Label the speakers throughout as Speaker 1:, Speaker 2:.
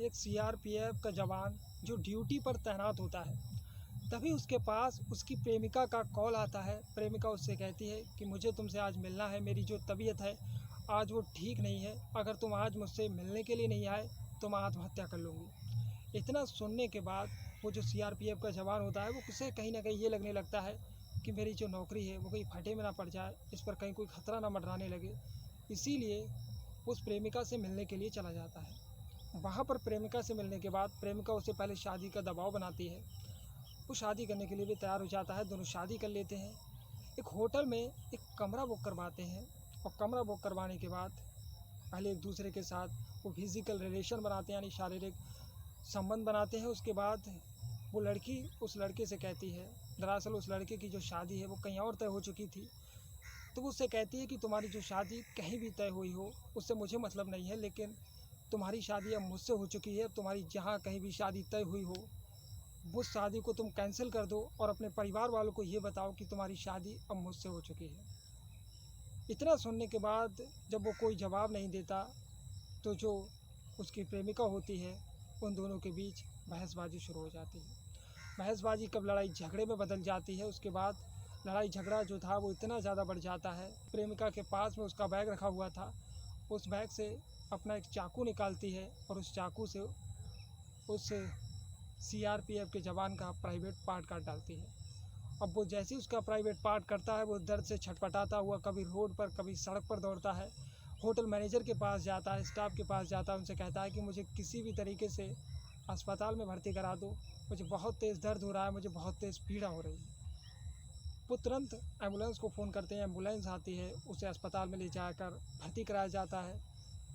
Speaker 1: एक सीआरपीएफ का जवान जो ड्यूटी पर तैनात होता है, तभी उसके पास उसकी प्रेमिका का कॉल आता है। प्रेमिका उससे कहती है कि मुझे तुमसे आज मिलना है, मेरी जो तबीयत है आज वो ठीक नहीं है, अगर तुम आज मुझसे मिलने के लिए नहीं आए तो मैं आत्महत्या कर लूँगी। इतना सुनने के बाद वो जो सीआरपीएफ का जवान होता है वो उसे कहीं ना कहीं ये लगने लगता है कि मेरी जो नौकरी है वो कहीं फटे में ना पड़ जाए, इस पर कहीं कोई खतरा ना मंडराने लगे, इसीलिए उस प्रेमिका से मिलने के लिए चला जाता है। वहाँ पर प्रेमिका से मिलने के बाद प्रेमिका उसे पहले शादी का दबाव बनाती है। वो शादी करने के लिए भी तैयार हो जाता है, दोनों शादी कर लेते हैं। एक होटल में एक कमरा बुक करवाते हैं और कमरा बुक करवाने के बाद पहले एक दूसरे के साथ वो फिजिकल रिलेशन बनाते हैं, यानी शारीरिक संबंध बनाते हैं। उसके बाद वो लड़की उस लड़के से कहती है, दरअसल उस लड़के की जो शादी है वो कहीं और तय हो चुकी थी, तो वो उससे कहती है कि तुम्हारी जो शादी कहीं भी तय हुई हो उससे मुझे मतलब नहीं है, लेकिन तुम्हारी शादी अब मुझसे हो चुकी है, तुम्हारी जहाँ कहीं भी शादी तय हुई हो उस शादी को तुम कैंसिल कर दो और अपने परिवार वालों को ये बताओ कि तुम्हारी शादी अब मुझसे हो चुकी है। इतना सुनने के बाद जब वो कोई जवाब नहीं देता तो जो उसकी प्रेमिका होती है उन दोनों के बीच बहसबाजी शुरू हो जाती है। बहसबाजी कब लड़ाई झगड़े में बदल जाती है, उसके बाद लड़ाई झगड़ा जो था वो इतना ज़्यादा बढ़ जाता है। प्रेमिका के पास में उसका बैग रखा हुआ था, उस बैग से अपना एक चाकू निकालती है और उस चाकू से उस सीआरपीएफ के जवान का प्राइवेट पार्ट काट डालती है। अब वो जैसे ही उसका प्राइवेट पार्ट करता है वो दर्द से छटपटाता हुआ कभी रोड पर कभी सड़क पर दौड़ता है। होटल मैनेजर के पास जाता है, स्टाफ के पास जाता है, उनसे कहता है कि मुझे किसी भी तरीके से अस्पताल में भर्ती करा दो, मुझे बहुत तेज़ दर्द हो रहा है, मुझे बहुत तेज़ पीड़ा हो रही है। वो तुरंत एम्बुलेंस को फ़ोन करते हैं, एम्बुलेंस आती है, उसे अस्पताल में ले जाकर भर्ती कराया जाता है।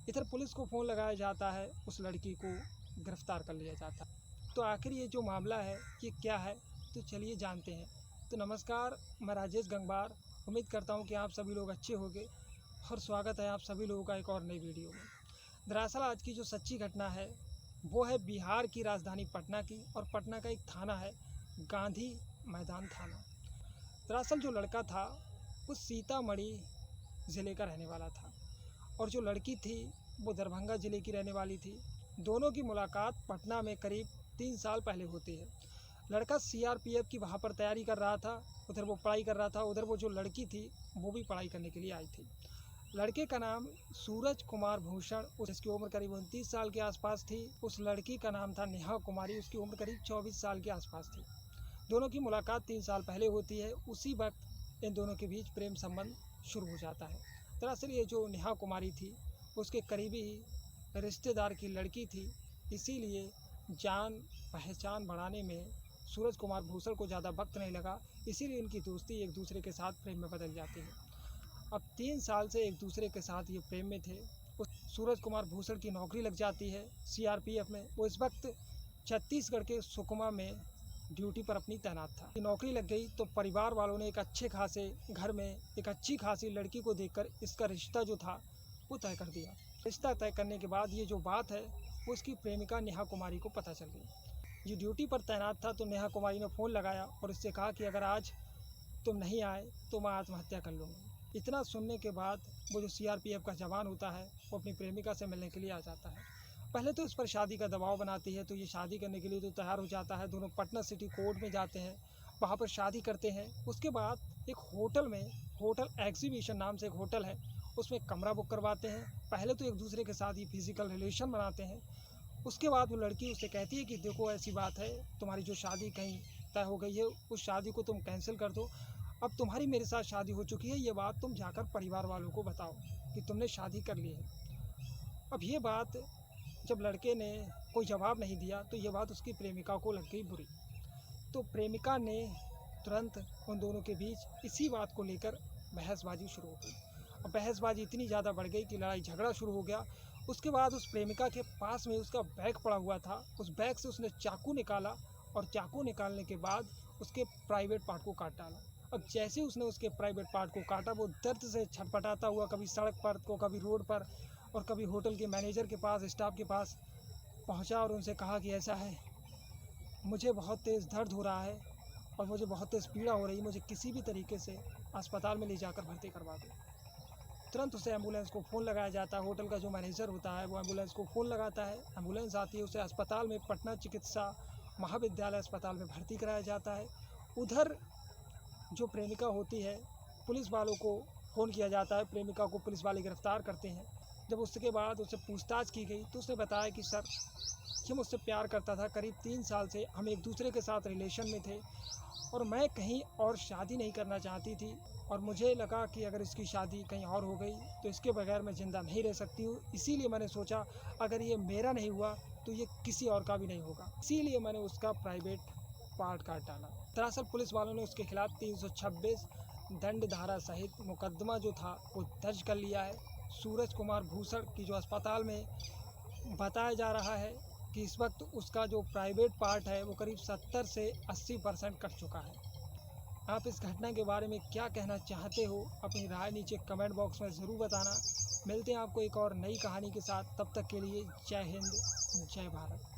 Speaker 1: इधर पुलिस को फ़ोन लगाया जाता है, उस लड़की को गिरफ्तार कर लिया जाता है। तो आखिर ये जो मामला है ये क्या है, तो चलिए जानते हैं। तो नमस्कार, मैं राजेश गंगवार, उम्मीद करता हूँ कि आप सभी लोग अच्छे होंगे और स्वागत है आप सभी लोगों का एक और नई वीडियो में। दरअसल आज की जो सच्ची घटना है वो है बिहार की राजधानी पटना की, और पटना का एक थाना है गांधी मैदान थाना। दरअसल जो लड़का था वो सीतामढ़ी ज़िले का रहने वाला था और जो लड़की थी वो दरभंगा ज़िले की रहने वाली थी। दोनों की मुलाकात पटना में करीब 3 साल पहले होती है। लड़का सीआरपीएफ की वहाँ पर तैयारी कर रहा था, उधर वो पढ़ाई कर रहा था, उधर वो जो लड़की थी वो भी पढ़ाई करने के लिए आई थी। लड़के का नाम सूरज कुमार भूषण, उसकी उम्र करीब 29 साल के आसपास थी। उस लड़की का नाम था नेहा कुमारी, उसकी उम्र करीब 24 साल के आसपास थी। दोनों की मुलाकात 3 साल पहले होती है। उसी वक्त इन दोनों के बीच प्रेम संबंध शुरू हो जाता है। दरअसल ये जो नेहा कुमारी थी उसके करीबी रिश्तेदार की लड़की थी, इसीलिए जान पहचान बढ़ाने में सूरज कुमार भूषण को ज़्यादा वक्त नहीं लगा, इसीलिए इनकी दोस्ती एक दूसरे के साथ प्रेम में बदल जाती है। अब 3 साल से एक दूसरे के साथ ये प्रेम में थे। उस सूरज कुमार भूषण की नौकरी लग जाती है सीआरपीएफ में। वो इस वक्त छत्तीसगढ़ के सुकमा में ड्यूटी पर अपनी तैनात था। नौकरी लग गई तो परिवार वालों ने एक अच्छे खासे घर में एक अच्छी खासी लड़की को देखकर इसका रिश्ता जो था वो तय कर दिया। रिश्ता तय करने के बाद ये जो बात है वो उसकी प्रेमिका नेहा कुमारी को पता चल गई। ये ड्यूटी पर तैनात था तो नेहा कुमारी ने फ़ोन लगाया और उससे कहा कि अगर आज तुम नहीं आए तो मैं आत्महत्या कर लूँगी। इतना सुनने के बाद वो जो सीआरपीएफ का जवान होता है वो अपनी प्रेमिका से मिलने के लिए आ जाता है। पहले तो इस पर शादी का दबाव बनाती है, तो ये शादी करने के लिए तो तैयार हो जाता है। दोनों पटना सिटी कोर्ट में जाते हैं, वहाँ पर शादी करते हैं। उसके बाद एक होटल में, होटल एग्जीबिशन नाम से एक होटल है, उसमें कमरा बुक करवाते हैं। पहले तो एक दूसरे के साथ ही फिजिकल रिलेशन बनाते हैं। उसके बाद वो लड़की उससे कहती है कि देखो ऐसी बात है, तुम्हारी जो शादी कहीं तय हो गई है उस शादी को तुम कैंसिल कर दो, अब तुम्हारी मेरे साथ शादी हो चुकी है, ये बात तुम जाकर परिवार वालों को बताओ कि तुमने शादी कर ली है। अब ये बात जब लड़के ने कोई जवाब नहीं दिया तो ये बात उसकी प्रेमिका को लग गई बुरी। तो प्रेमिका ने तुरंत उन दोनों के बीच इसी बात को लेकर बहसबाजी शुरू हो गई। और बहसबाजी इतनी ज़्यादा बढ़ गई कि लड़ाई झगड़ा शुरू हो गया। उसके बाद उस प्रेमिका के पास में उसका बैग पड़ा हुआ था, उस बैग से उसने चाकू निकाला और चाकू निकालने के बाद उसके प्राइवेट पार्ट को काट डाला। अब जैसे उसने उसके प्राइवेट पार्ट को काटा वो दर्द से छटपटाता हुआ कभी सड़क पर तो कभी रोड पर और कभी होटल के मैनेजर के पास, स्टाफ के पास पहुंचा और उनसे कहा कि ऐसा है, मुझे बहुत तेज़ दर्द हो रहा है और मुझे बहुत तेज़ पीड़ा हो रही है, मुझे किसी भी तरीके से अस्पताल में ले जाकर भर्ती करवा दो। तुरंत उसे एम्बुलेंस को फ़ोन लगाया जाता है। होटल का जो मैनेजर होता है वो एम्बुलेंस को फ़ोन लगाता है, एम्बुलेंस आती है, उसे अस्पताल में पटना चिकित्सा महाविद्यालय अस्पताल में भर्ती कराया जाता है। उधर जो प्रेमिका होती है, पुलिस वालों को फ़ोन किया जाता है, प्रेमिका को पुलिस वाले गिरफ्तार करते हैं। जब उसके बाद उससे पूछताछ की गई तो उसने बताया कि सर, ये मुझसे प्यार करता था, करीब 3 साल से हम एक दूसरे के साथ रिलेशन में थे और मैं कहीं और शादी नहीं करना चाहती थी और मुझे लगा कि अगर इसकी शादी कहीं और हो गई तो इसके बगैर मैं ज़िंदा नहीं रह सकती हूँ। इसीलिए मैंने सोचा अगर ये मेरा नहीं हुआ तो ये किसी और का भी नहीं होगा, इसीलिए मैंने उसका प्राइवेट पार्ट काट डाला। दरअसल पुलिस वालों ने उसके खिलाफ 326 दंड धारा सहित मुकदमा जो था वो दर्ज कर लिया है। सूरज कुमार भूषण की जो अस्पताल में बताया जा रहा है कि इस वक्त उसका जो प्राइवेट पार्ट है वो करीब 70 से 80% कट चुका है। आप इस घटना के बारे में क्या कहना चाहते हो, अपनी राय नीचे कमेंट बॉक्स में ज़रूर बताना। मिलते हैं आपको एक और नई कहानी के साथ, तब तक के लिए जय हिंद, जय भारत।